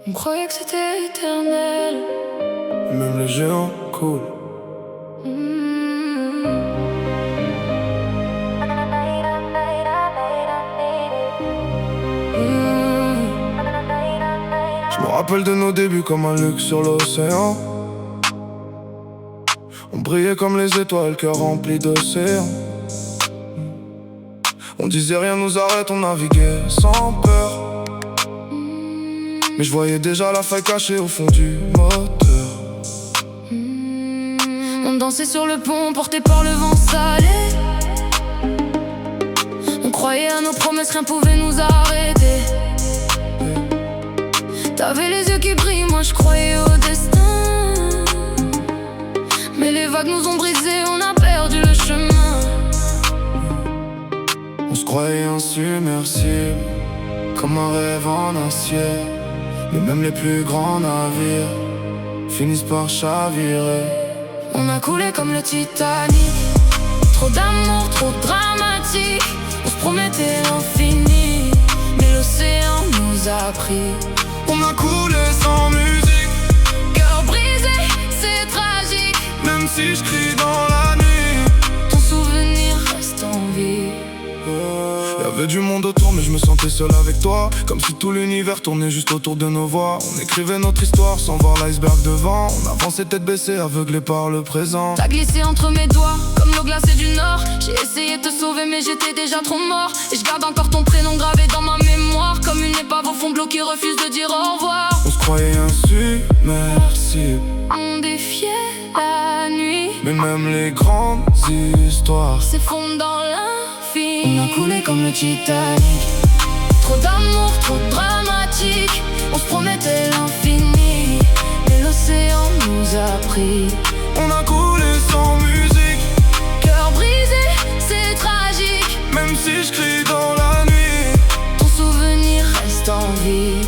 On croyait que c'était éternel. Même les géants coulent. Je me rappelle de nos débuts comme un luxe sur l'océan. On brillait comme les étoiles, cœur rempli d'océans. On disait rien nous arrête, on naviguait sans peur. Mais je voyais déjà la faille cachée au fond du moteur. On dansait sur le pont, porté par le vent salé. On croyait à nos promesses, rien pouvait nous arrêter. T'avais les yeux qui brillent, moi je croyais au destin. Mais les vagues nous ont brisés, on a perdu le chemin. On se croyait insubmersible, comme un rêve en acier. Mais même les plus grands navires finissent par chavirer. On a coulé comme le Titanic. Trop d'amour, trop dramatique. On se promettait l'infini, mais l'océan nous a pris. On a coulé sans musique, Cœur brisé, c'est tragique. même si je crie dans la nuit. Ton souvenir reste en vie. Y'avait du monde autour mais je me sentais seul avec toi. Comme si tout l'univers tournait juste autour de nos voix. On écrivait notre histoire sans voir l'iceberg devant. On avançait tête baissée, aveuglé par le présent. T'as glissé entre mes doigts, comme l'eau glacée du nord. J'ai essayé de te sauver mais j'étais déjà trop mort. Et je garde encore ton prénom gravé dans ma mémoire, comme une épave au fond de l'eau qui refuse de dire au revoir. On se croyait insubmersible, On défiait la nuit, mais même les grandes histoires s'effondrent dans l'infini. On a coulé comme le Titanic. Trop d'amour, trop dramatique. On se promettait l'infini, mais l'océan nous a pris. On a coulé sans musique, Cœur brisé, c'est tragique. même si je crie dans la nuit. Ton souvenir reste en vie.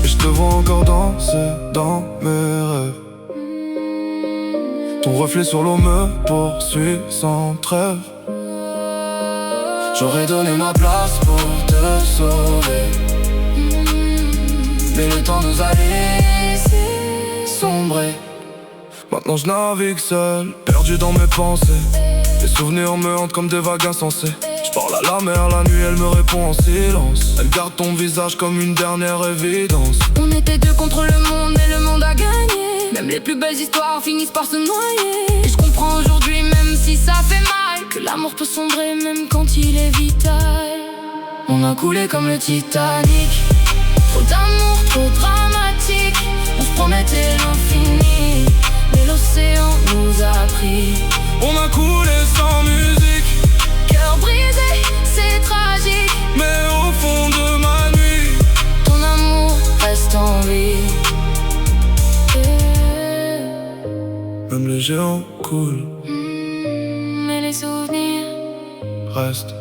Et je te vois encore danser dans mes rêves. Ton reflet sur l'eau me poursuit sans trêve. J'aurais donné ma place pour te sauver, mais le temps nous a laissé sombrer. Maintenant je navigue seul, perdu dans mes pensées. Les souvenirs me hantent comme des vagues insensées. Je parle à la mer, la nuit elle me répond en silence. Elle garde ton visage comme une dernière évidence. On était deux contre le monde, mais le monde a gagné. Même les plus belles histoires finissent par se noyer. Et je comprends aujourd'hui, même si ça fait mal, que l'amour peut sombrer même quand il est vital. On a coulé comme le Titanic. Trop d'amour, trop dramatique. On se promettait l'infini, mais l'océan nous a pris. On a coulé sans musique, Cœur brisé, c'est tragique. mais au fond de ma nuit, Ton amour reste en vie. même les géants coulent, Mais les souvenirs restent.